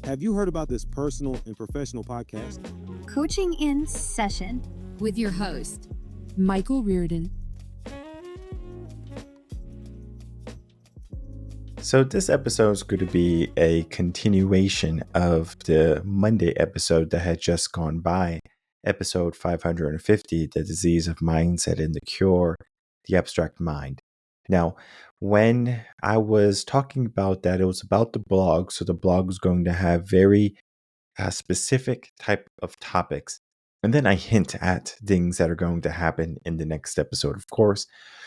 Have you heard about this personal and professional podcast? Coaching in Session with your host, MichaelRearden. So this episode is going to be a continuation of the Monday episode that had just gone by, episode 550, The Disease of Mindset and the Cure, the Abstract Mind. Now, when I was talking about that, it was about the blog. So the blog is going to have very specific type of topics. And then I hint at things that are going to happen in the next episode, of course.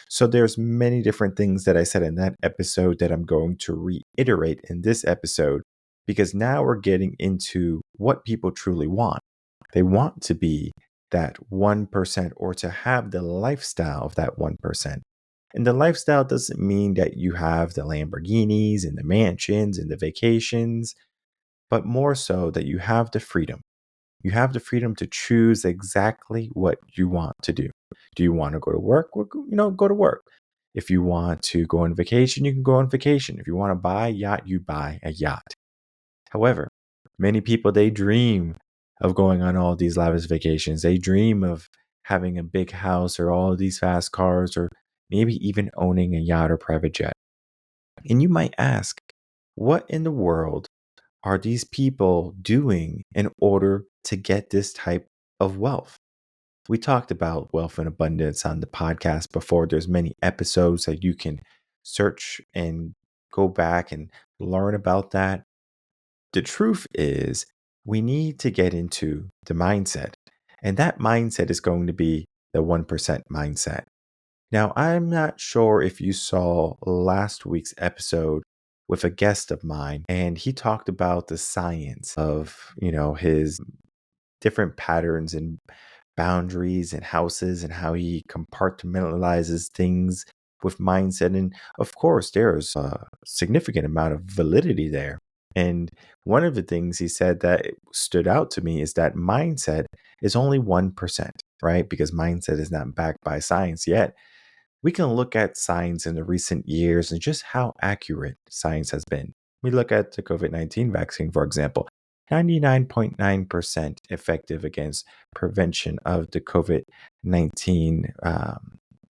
So there's many different things that I said in that episode that I'm going to reiterate in this episode, because now we're getting into what people truly want. They want to be that 1% or to have the lifestyle of that 1%. And the lifestyle doesn't mean that you have the Lamborghinis and the mansions and the vacations, but more so that you have the freedom. You have the freedom to choose exactly what you want to do. Do you want to go to work? Well, go to work. If you want to go on vacation, you can go on vacation. If you want to buy a yacht, you buy a yacht. However, many people, they dream of going on all these lavish vacations. They dream of having a big house or all of these fast cars, or maybe even owning a yacht or private jet. And you might ask, what in the world are these people doing in order to get this type of wealth? We talked about wealth and abundance on the podcast before. There's many episodes that you can search and go back and learn about that. The truth is, we need to get into the mindset, and that mindset is going to be the 1% mindset. Now, I'm not sure if you saw last week's episode with a guest of mine, and he talked about the science of, his different patterns and boundaries and houses and how he compartmentalizes things with mindset. And of course, there's a significant amount of validity there. And one of the things he said that stood out to me is that mindset is only 1%, right? Because mindset is not backed by science yet. We can look at science in the recent years and just how accurate science has been. We look at the COVID-19 vaccine, for example, 99.9% effective against prevention of the COVID-19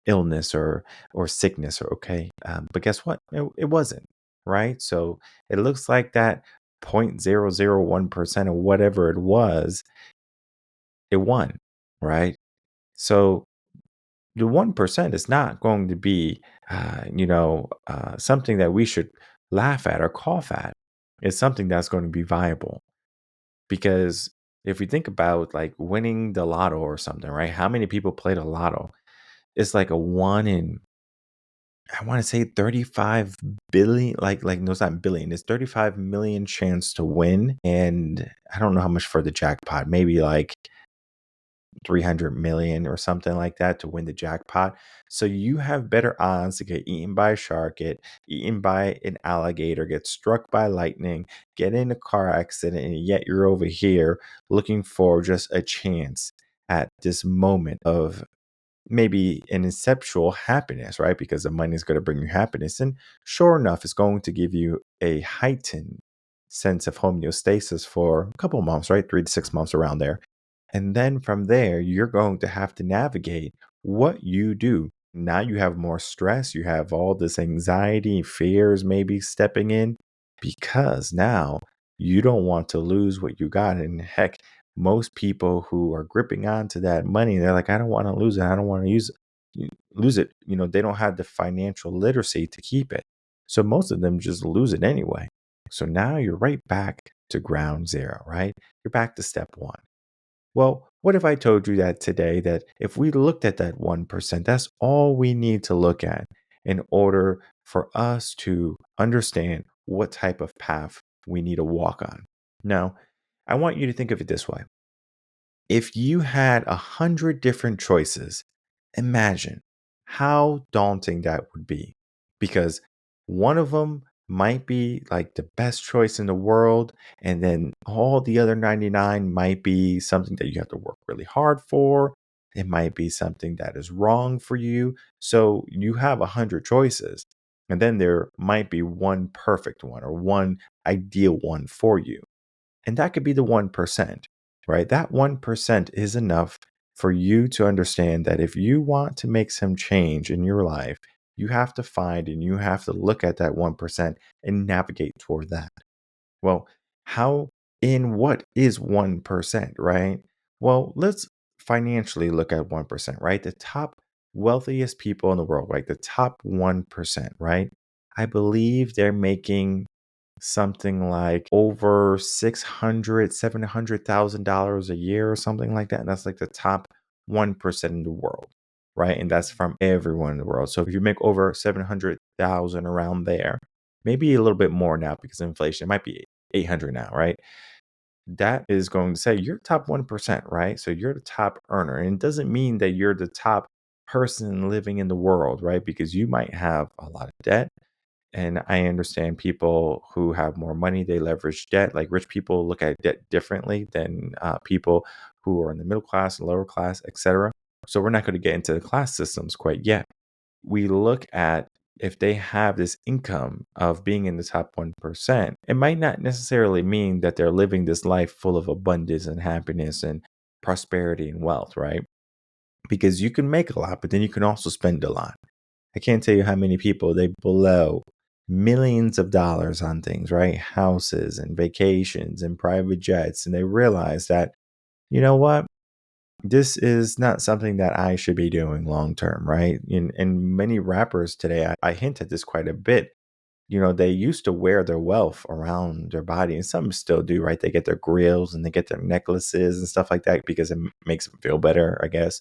illness or sickness. But guess what? It wasn't, right? So it looks like that 0.001% or whatever it was, it won, right? So the 1% is not going to be, something that we should laugh at or cough at. It's something that's going to be viable. Because if we think about like winning the lotto or something, right? How many people play the lotto? It's like a one in, I want to say 35 billion, no, it's not billion, it's 35 million chance to win. And I don't know how much for the jackpot, maybe like 300 million or something like that to win the jackpot. So you have better odds to get eaten by a shark, get eaten by an alligator, get struck by lightning, get in a car accident, and yet you're over here looking for just a chance at this moment of maybe an inceptual happiness, right? Because the money is going to bring you happiness. And sure enough, it's going to give you a heightened sense of homeostasis for a couple of months, right? 3 to 6 months around there. And then from there, you're going to have to navigate what you do. Now you have more stress. You have all this anxiety, fears maybe stepping in, because now you don't want to lose what you got. And heck, most people who are gripping onto that money, they're like, I don't want to lose it. I don't want to lose it. They don't have the financial literacy to keep it. So most of them just lose it anyway. So now you're right back to ground zero, right? You're back to step one. Well, what if I told you that today, that if we looked at that 1%, that's all we need to look at in order for us to understand what type of path we need to walk on? Now, I want you to think of it this way. If you had 100 different choices, imagine how daunting that would be, because one of them might be like the best choice in the world, and then all the other 99 might be something that you have to work really hard for. It might be something that is wrong for you. So you have 100 choices, and then there might be one perfect one or one ideal one for you. And that could be the 1%, right? That 1% is enough for you to understand that if you want to make some change in your life, you have to find and you have to look at that 1% and navigate toward that. Well, how in what is 1%, right? Well, let's financially look at 1%, right? The top wealthiest people in the world, right? The top 1%, right? I believe they're making something like over 600, $700,000 a year or something like that. And that's like the top 1% in the world, right? And that's from everyone in the world. So if you make over 700,000 around there, maybe a little bit more now because of inflation, it might be 800 now, right? That is going to say you're top 1%, right? So you're the top earner. And it doesn't mean that you're the top person living in the world, right? Because you might have a lot of debt, and I understand people who have more money, they leverage debt. Like rich people look at debt differently than people who are in the middle class, lower class, etc. So we're not going to get into the class systems quite yet. We look at if they have this income of being in the top 1%, it might not necessarily mean that they're living this life full of abundance and happiness and prosperity and wealth, right? Because you can make a lot, but then you can also spend a lot. I can't tell you how many people they blow millions of dollars on things, right? Houses and vacations and private jets. And they realize that, you know what? This is not something that I should be doing long term, right? And many rappers today, I hint at this quite a bit. They used to wear their wealth around their body, and some still do, right? They get their grills and they get their necklaces and stuff like that because it makes them feel better, I guess.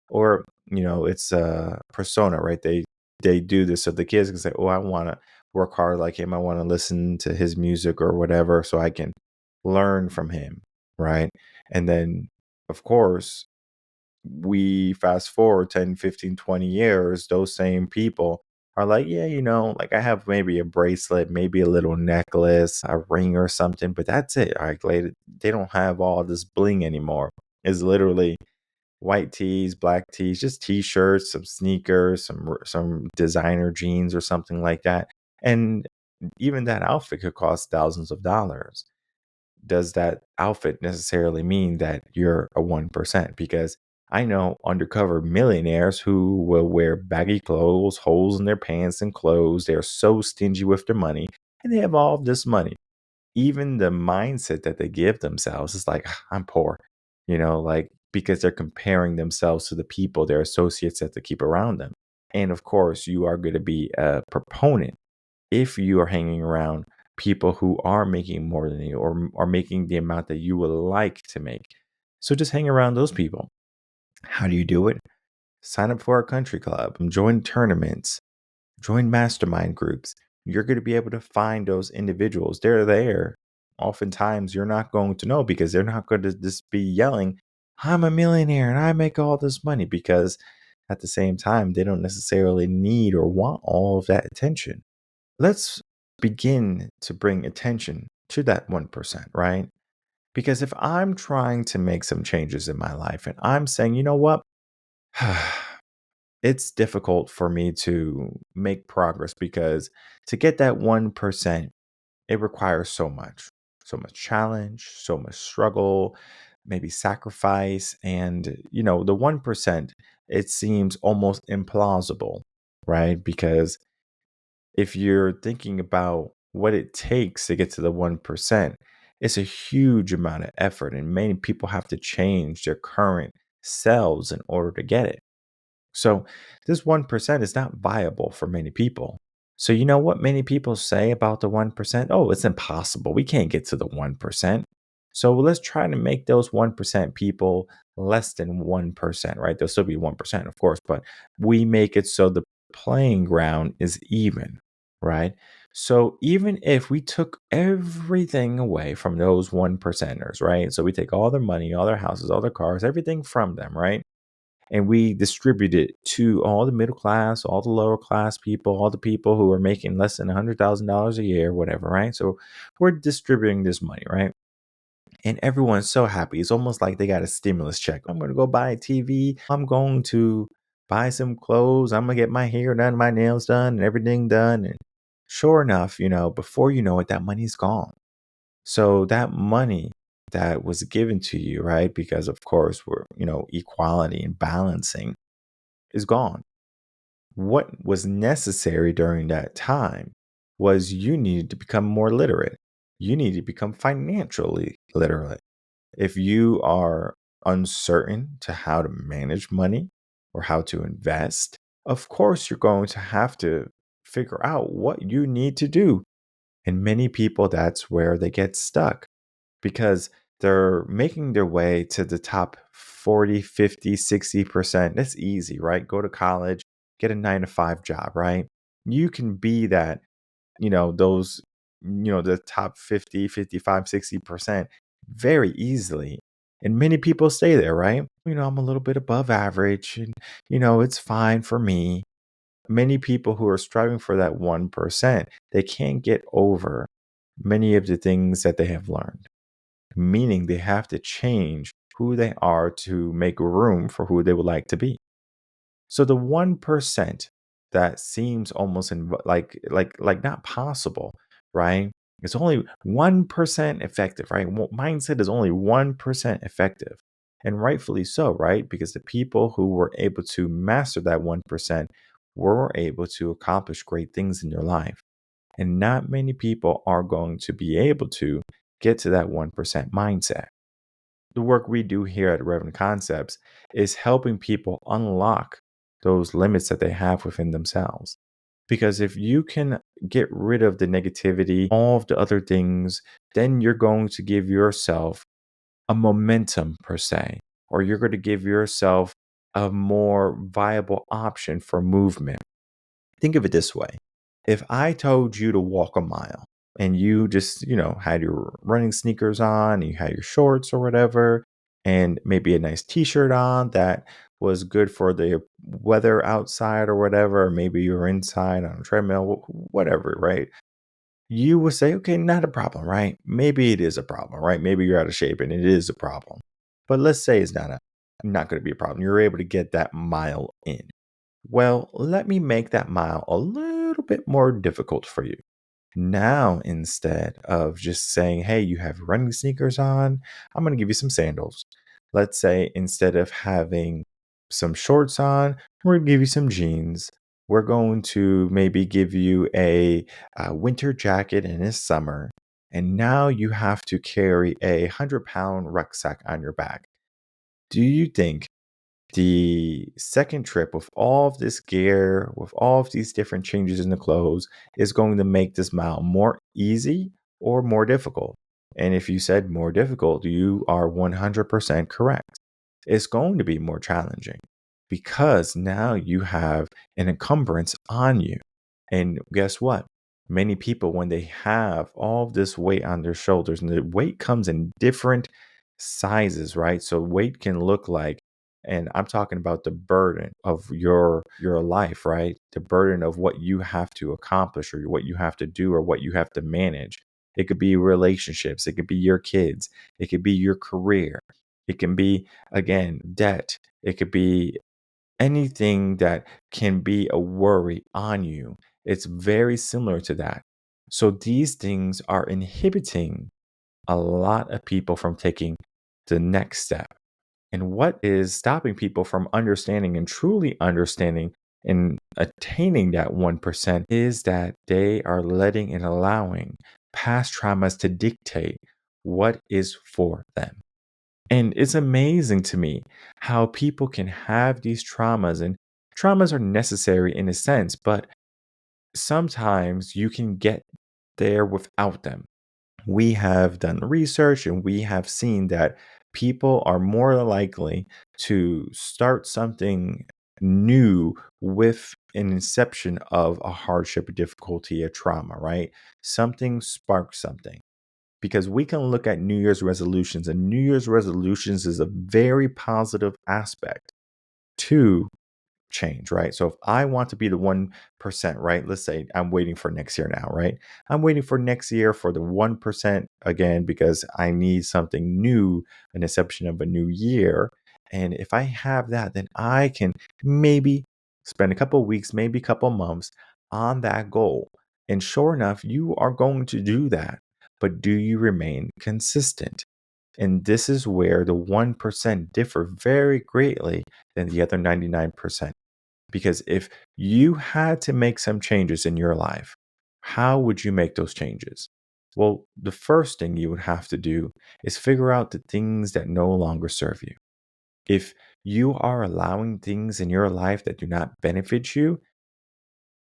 Or, it's a persona, right? They do this so the kids can say, "Oh, I want to work hard like him. I want to listen to his music or whatever so I can learn from him," right? And then, of course, we fast forward 10, 15, 20 years, those same people are like, yeah, like I have maybe a bracelet, maybe a little necklace, a ring or something, but that's it. Like they don't have all this bling anymore. It's literally white tees, black tees, just t-shirts, some sneakers, some designer jeans or something like that. And even that outfit could cost thousands of dollars. Does that outfit necessarily mean that you're a 1%? Because I know undercover millionaires who will wear baggy clothes, holes in their pants and clothes. They're so stingy with their money and they have all of this money. Even the mindset that they give themselves is like, "Ah, I'm poor," like because they're comparing themselves to the people, their associates that they keep around them. And of course, you are going to be a proponent if you are hanging around people who are making more than you or are making the amount that you would like to make. So just hang around those people. How do you do it? Sign up for a country club, join tournaments, join mastermind groups. You're going to be able to find those individuals. They're there. Oftentimes, you're not going to know because they're not going to just be yelling, "I'm a millionaire and I make all this money," because at the same time, they don't necessarily need or want all of that attention. Let's begin to bring attention to that 1%, right? Because if I'm trying to make some changes in my life and I'm saying, you know what? It's difficult for me to make progress because to get that 1%, it requires so much challenge, so much struggle, maybe sacrifice. And, the 1%, it seems almost implausible, right? Because if you're thinking about what it takes to get to the 1%, it's a huge amount of effort, and many people have to change their current selves in order to get it. So, this 1% is not viable for many people. So, you know what many people say about the 1%? Oh, it's impossible. We can't get to the 1%. So, let's try to make those 1% people less than 1%, right? They'll still be 1%, of course, but we make it so the playing ground is even, right? So, even if we took everything away from those 1%ers, right? So, we take all their money, all their houses, all their cars, everything from them, right? And we distribute it to all the middle class, all the lower class people, all the people who are making less than $100,000 a year, whatever, right? So we're distributing this money, right? And everyone's so happy. It's almost like they got a stimulus check. I'm going to go buy a TV. I'm going to buy some clothes. I'm going to get my hair done, my nails done, and everything done. And sure enough, before you know it, that money's gone. So that money that was given to you, right? Because of course we're, equality and balancing is gone. What was necessary during that time was you needed to become more literate. You need to become financially literate. If you are uncertain to how to manage money or how to invest, of course you're going to have to figure out what you need to do. And many people, that's where they get stuck because they're making their way to the top 40, 50, 60%. That's easy, right? Go to college, get a 9 to 5 job, right? You can be that, those, the top 50, 55, 60% very easily. And many people stay there, right? I'm a little bit above average and, it's fine for me. Many people who are striving for that 1%, they can't get over many of the things that they have learned, meaning they have to change who they are to make room for who they would like to be. So the 1% that seems almost like not possible, right? It's only 1% effective, right? Mindset is only 1% effective. And rightfully so, right? Because the people who were able to master that 1% were able to accomplish great things in their life. And not many people are going to be able to get to that 1% mindset. The work we do here at Revenue Concepts is helping people unlock those limits that they have within themselves. Because if you can get rid of the negativity, all of the other things, then you're going to give yourself a momentum per se, or you're going to give yourself a more viable option for movement. Think of it this way. If I told you to walk a mile and you just, had your running sneakers on, you had your shorts or whatever, and maybe a nice t-shirt on that was good for the weather outside or whatever, or maybe you were inside on a treadmill, whatever, right? You would say, okay, not a problem, right? Maybe it is a problem, right? Maybe you're out of shape and it is a problem. But let's say it's not going to be a problem. You're able to get that mile in. Well, let me make that mile a little bit more difficult for you. Now, instead of just saying, hey, you have running sneakers on, I'm going to give you some sandals. Let's say instead of having some shorts on, we're going to give you some jeans. We're going to maybe give you a winter jacket in the summer. And now you have to carry a 100-pound rucksack on your back. Do you think the second trip with all of this gear, with all of these different changes in the clothes, is going to make this mile more easy or more difficult? And if you said more difficult, you are 100% correct. It's going to be more challenging because now you have an encumbrance on you. And guess what? Many people, when they have all of this weight on their shoulders, and the weight comes in different sizes, right? So weight can look like, and I'm talking about the burden of your life, right? The burden of what you have to accomplish or what you have to do or what you have to manage. It could be relationships, it could be your kids, it could be your career, it can be, again, debt, it could be anything that can be a worry on you. It's very similar to that. So these things are inhibiting a lot of people from taking the next step. And what is stopping people from understanding and truly understanding and attaining that 1% is that they are letting and allowing past traumas to dictate what is for them. And it's amazing to me how people can have these traumas, and traumas are necessary in a sense, but sometimes you can get there without them. We have done research and we have seen that people are more likely to start something new with an inception of a hardship, a difficulty, a trauma, right? Something sparks something. Because we can look at New Year's resolutions, and New Year's resolutions is a very positive aspect to change, right? So if I want to be the 1%, right? Let's say I'm waiting for next year now, right? I'm waiting for next year for the 1% again because I need something new, an inception of a new year. And if I have that, then I can maybe spend a couple of weeks, maybe a couple of months on that goal. And sure enough, you are going to do that. But do you remain consistent? And this is where the 1% differ very greatly than the other 99%. Because if you had to make some changes in your life, how would you make those changes? Well, the first thing you would have to do is figure out the things that no longer serve you. If you are allowing things in your life that do not benefit you,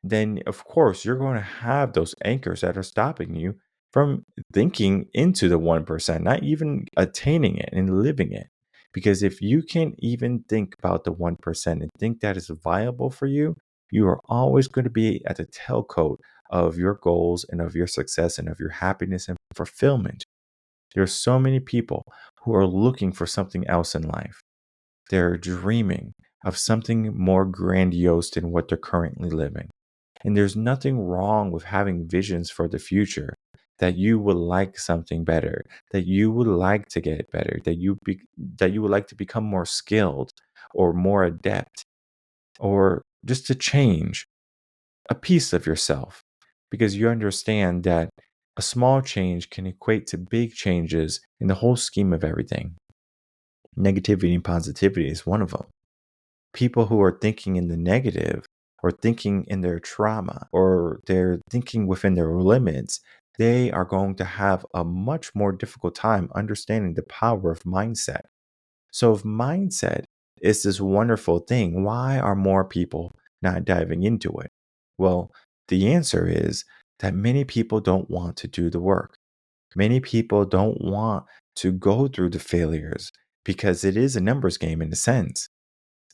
then of course you're going to have those anchors that are stopping you from thinking into the 1%, not even attaining it and living it. Because if you can't even think about the 1% and think that is viable for you, you are always going to be at the tailcoat of your goals and of your success and of your happiness and fulfillment. There are so many people who are looking for something else in life. They're dreaming of something more grandiose than what they're currently living. And there's nothing wrong with having visions for the future, that you would like something better, that you would like to get better, that you would like to become more skilled or more adept, or just to change a piece of yourself, because you understand that a small change can equate to big changes in the whole scheme of everything. Negativity and positivity is one of them. People who are thinking in the negative or thinking in their trauma or they're thinking within their limits, they are going to have a much more difficult time understanding the power of mindset. So, if mindset is this wonderful thing, why are more people not diving into it? Well, the answer is that many people don't want to do the work. Many people don't want to go through the failures because it is a numbers game in a sense.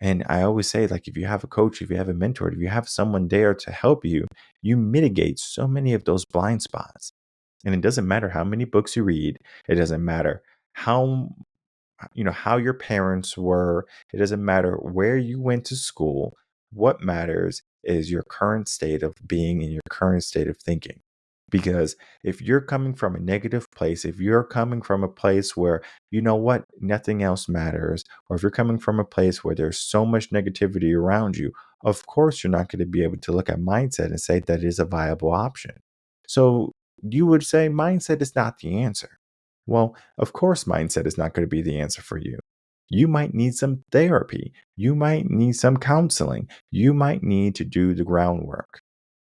And I always say, like, if you have a coach, if you have a mentor, if you have someone there to help you, you mitigate so many of those blind spots. And it doesn't matter how many books you read. It doesn't matter how, how your parents were. It doesn't matter where you went to school. What matters is your current state of being and your current state of thinking. Because if you're coming from a negative place, if you're coming from a place where, you know what, nothing else matters, or if you're coming from a place where there's so much negativity around you, of course you're not going to be able to look at mindset and say that is a viable option. So you would say mindset is not the answer. Well, of course, mindset is not going to be the answer for you. You might need some therapy. You might need some counseling. You might need to do the groundwork,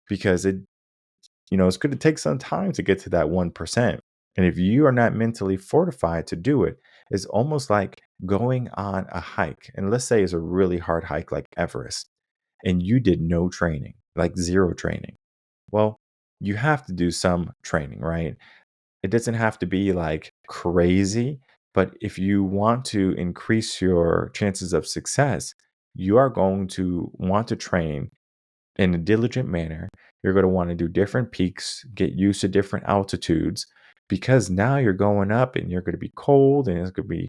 because it's going to take some time to get to that 1%. And if you are not mentally fortified to do it, it's almost like going on a hike. And let's say it's a really hard hike like Everest, and you did no training, like zero training. Well, you have to do some training, right? It doesn't have to be like crazy, but if you want to increase your chances of success, you are going to want to train in a diligent manner. You're going to want to do different peaks, get used to different altitudes, because now you're going up and you're going to be cold and it's going to be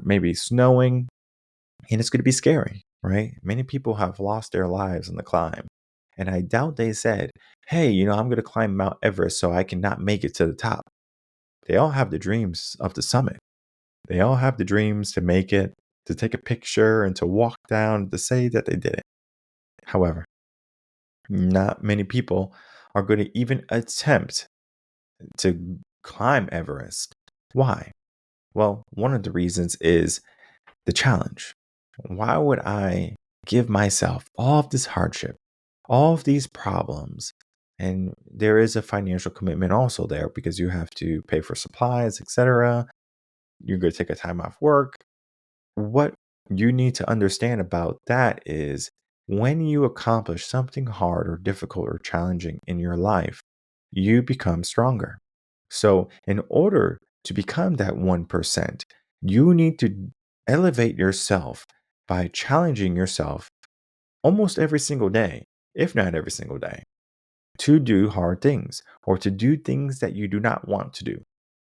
maybe snowing and it's going to be scary, right? Many people have lost their lives in the climb. And I doubt they said, hey, I'm going to climb Mount Everest so I cannot make it to the top. They all have the dreams of the summit. They all have the dreams to make it, to take a picture and to walk down, to say that they did it. However, not many people are going to even attempt to climb Everest. Why? Well, one of the reasons is the challenge. Why would I give myself all of this hardship, all of these problems? And there is a financial commitment also there, because you have to pay for supplies, etc. You're going to take a time off work. What you need to understand about that is, when you accomplish something hard or difficult or challenging in your life, you become stronger. So, in order to become that 1%, you need to elevate yourself by challenging yourself almost every single day, if not every single day, to do hard things or to do things that you do not want to do.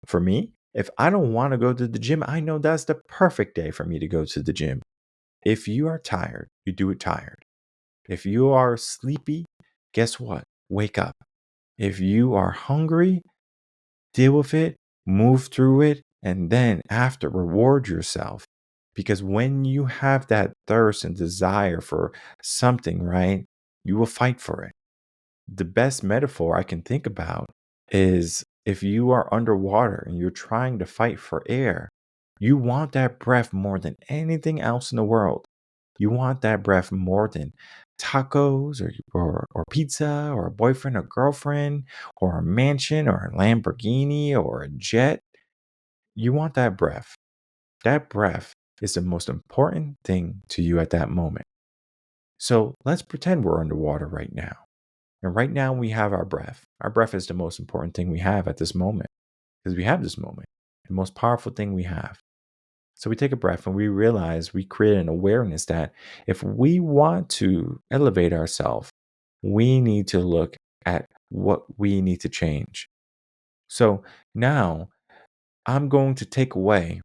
For me, if I don't want to go to the gym, I know that's the perfect day for me to go to the gym. If you are tired, you do it tired. If you are sleepy, guess what? Wake up. If you are hungry, deal with it, move through it, and then after, reward yourself. Because when you have that thirst and desire for something, right, you will fight for it. The best metaphor I can think about is, if you are underwater and you're trying to fight for air, You want that breath more than anything else in the world. You want that breath more than tacos or pizza or a boyfriend or girlfriend or a mansion or a Lamborghini or a jet. You want that breath. That breath is the most important thing to you at that moment. So let's pretend we're underwater right now. And right now we have our breath. Our breath is the most important thing we have at this moment because we have this moment, the most powerful thing we have. So we take a breath and we realize we create an awareness that if we want to elevate ourselves, we need to look at what we need to change. So now I'm going to take away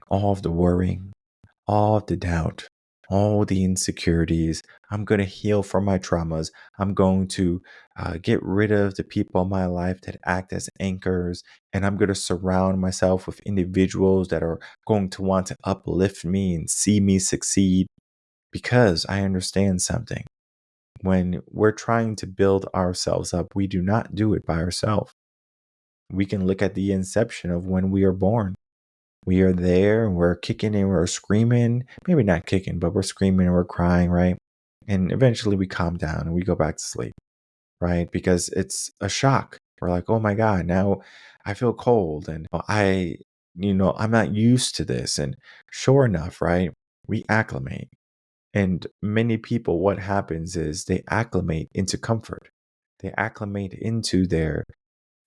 all of the worrying, all of the doubt, all the insecurities. I'm going to heal from my traumas. I'm going to get rid of the people in my life that act as anchors. And I'm going to surround myself with individuals that are going to want to uplift me and see me succeed because I understand something. When we're trying to build ourselves up, we do not do it by ourselves. We can look at the inception of when we are born. We are there and we're kicking and we're screaming. Maybe not kicking, but we're screaming and we're crying, right? And eventually we calm down and we go back to sleep, right? Because it's a shock. We're like, oh my God, now I feel cold and I'm not used to this. And sure enough, right? We acclimate. And many people, what happens is they acclimate into comfort. They acclimate into their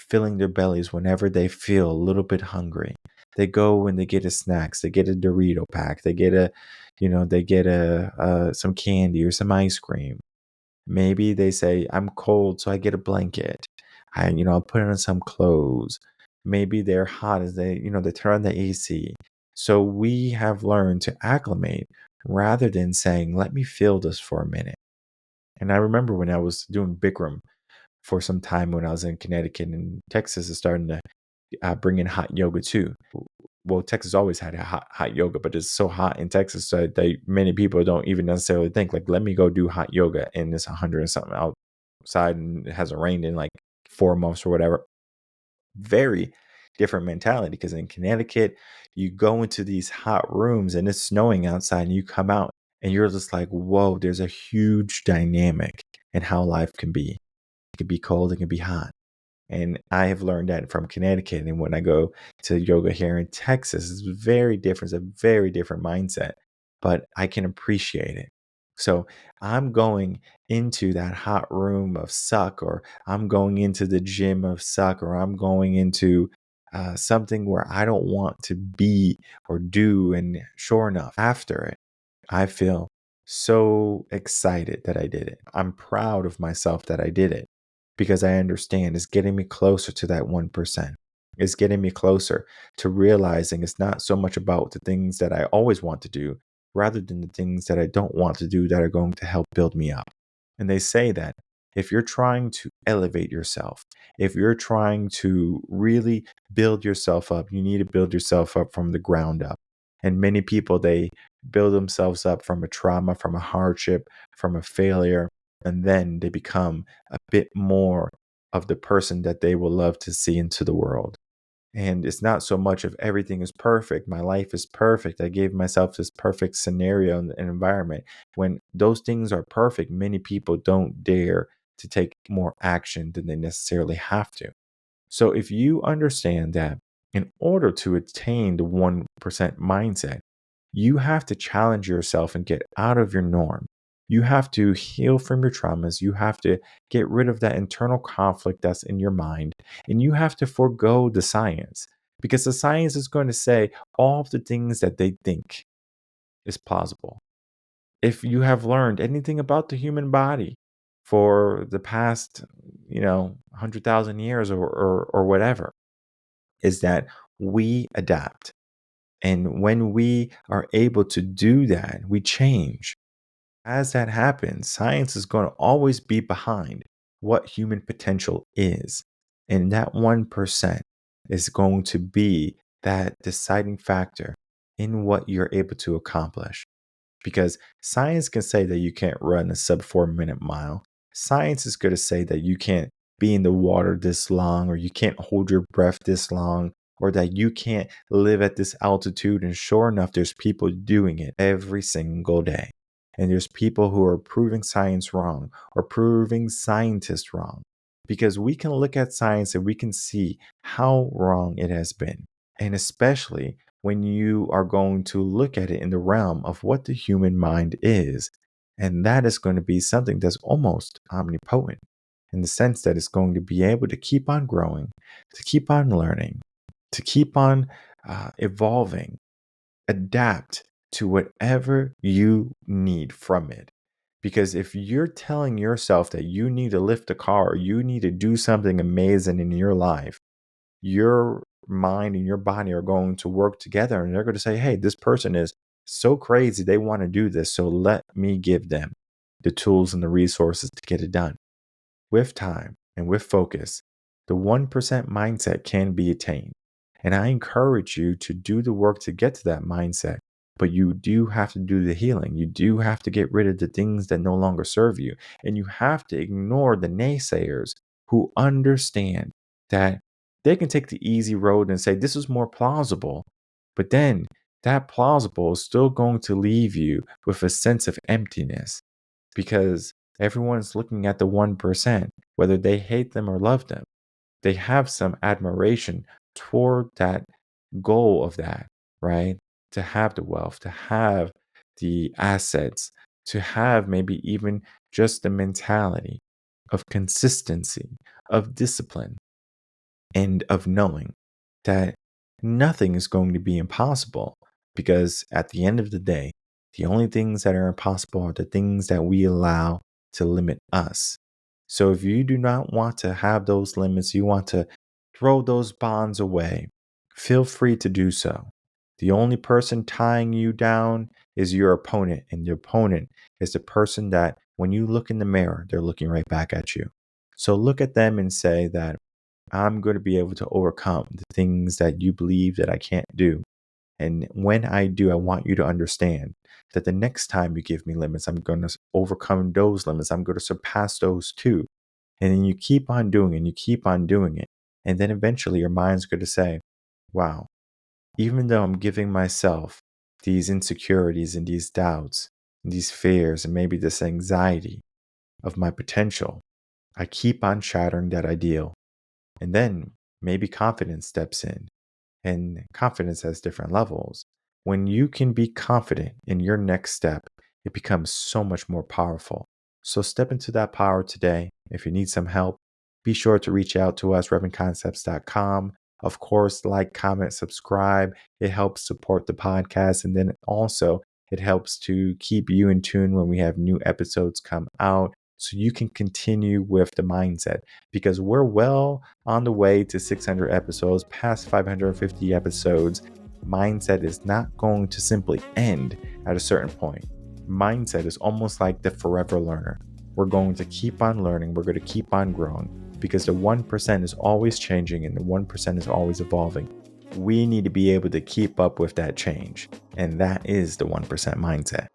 filling their bellies whenever they feel a little bit hungry. They go and they get a snacks. They get a Dorito pack. They get some candy or some ice cream. Maybe they say, "I'm cold, so I get a blanket." I'll put on some clothes. Maybe they're hot as they turn on the AC. So we have learned to acclimate rather than saying, "Let me feel this for a minute." And I remember when I was doing Bikram for some time when I was in Connecticut, and Texas is starting to bring in hot yoga too. Well, Texas always had a hot yoga, but it's so hot in Texas so that many people don't even necessarily think like, let me go do hot yoga, and it's 100 and something outside, and it hasn't rained in like 4 months or whatever. Very different mentality because in Connecticut, you go into these hot rooms and it's snowing outside, and you come out and you're just like, whoa, there's a huge dynamic in how life can be. It can be cold, it can be hot. And I have learned that from Connecticut. And when I go to yoga here in Texas, it's very different. It's a very different mindset, but I can appreciate it. So I'm going into that hot room of suck, or I'm going into the gym of suck, or I'm going into something where I don't want to be or do. And sure enough, after it, I feel so excited that I did it. I'm proud of myself that I did it because I understand it's getting me closer to that 1%. It's getting me closer to realizing it's not so much about the things that I always want to do, rather than the things that I don't want to do that are going to help build me up. And they say that if you're trying to elevate yourself, if you're trying to really build yourself up, you need to build yourself up from the ground up. And many people, they build themselves up from a trauma, from a hardship, from a failure, and then they become a bit more of the person that they will love to see into the world. And it's not so much of everything is perfect. My life is perfect. I gave myself this perfect scenario and environment. When those things are perfect, many people don't dare to take more action than they necessarily have to. So if you understand that in order to attain the 1% mindset, you have to challenge yourself and get out of your norm. You have to heal from your traumas. You have to get rid of that internal conflict that's in your mind. And you have to forego the science because the science is going to say all of the things that they think is plausible. If you have learned anything about the human body for the past, 100,000 years or whatever, is that we adapt. And when we are able to do that, we change. As that happens, science is going to always be behind what human potential is. And that 1% is going to be that deciding factor in what you're able to accomplish. Because science can say that you can't run a sub 4 minute mile. Science is going to say that you can't be in the water this long, or you can't hold your breath this long, or that you can't live at this altitude. And sure enough, there's people doing it every single day. And there's people who are proving science wrong or proving scientists wrong, because we can look at science and we can see how wrong it has been. And especially when you are going to look at it in the realm of what the human mind is. And that is going to be something that's almost omnipotent, in the sense that it's going to be able to keep on growing, to keep on learning, to keep on evolving, adapt to whatever you need from it. Because if you're telling yourself that you need to lift a car or you need to do something amazing in your life, your mind and your body are going to work together, and they're going to say, hey, this person is so crazy, they want to do this, so let me give them the tools and the resources to get it done. With time and with focus, the 1% mindset can be attained. And I encourage you to do the work to get to that mindset. But you do have to do the healing. You do have to get rid of the things that no longer serve you. And you have to ignore the naysayers who understand that they can take the easy road and say, this is more plausible. But then that plausible is still going to leave you with a sense of emptiness, because everyone's looking at the 1%, whether they hate them or love them. They have some admiration toward that goal of that, right? To have the wealth, to have the assets, to have maybe even just the mentality of consistency, of discipline, and of knowing that nothing is going to be impossible. Because at the end of the day, the only things that are impossible are the things that we allow to limit us. So if you do not want to have those limits, you want to throw those bonds away, feel free to do so. The only person tying you down is your opponent, and your opponent is the person that when you look in the mirror, they're looking right back at you. So look at them and say that I'm going to be able to overcome the things that you believe that I can't do. And when I do, I want you to understand that the next time you give me limits, I'm going to overcome those limits. I'm going to surpass those too. And then you keep on doing it, and you keep on doing it. And then eventually your mind's going to say, wow, even though I'm giving myself these insecurities and these doubts and these fears and maybe this anxiety of my potential, I keep on shattering that ideal. And then maybe confidence steps in. And confidence has different levels. When you can be confident in your next step, it becomes so much more powerful. So step into that power today. If you need some help, be sure to reach out to us, revenconcepts.com. Of course, like, comment, subscribe. It helps support the podcast. And then also, it helps to keep you in tune when we have new episodes come out, so you can continue with the mindset, because we're well on the way to 600 episodes, past 550 episodes. Mindset is not going to simply end at a certain point. Mindset is almost like the forever learner. We're going to keep on learning. We're going to keep on growing, because the 1% is always changing and the 1% is always evolving. We need to be able to keep up with that change. And that is the 1% mindset.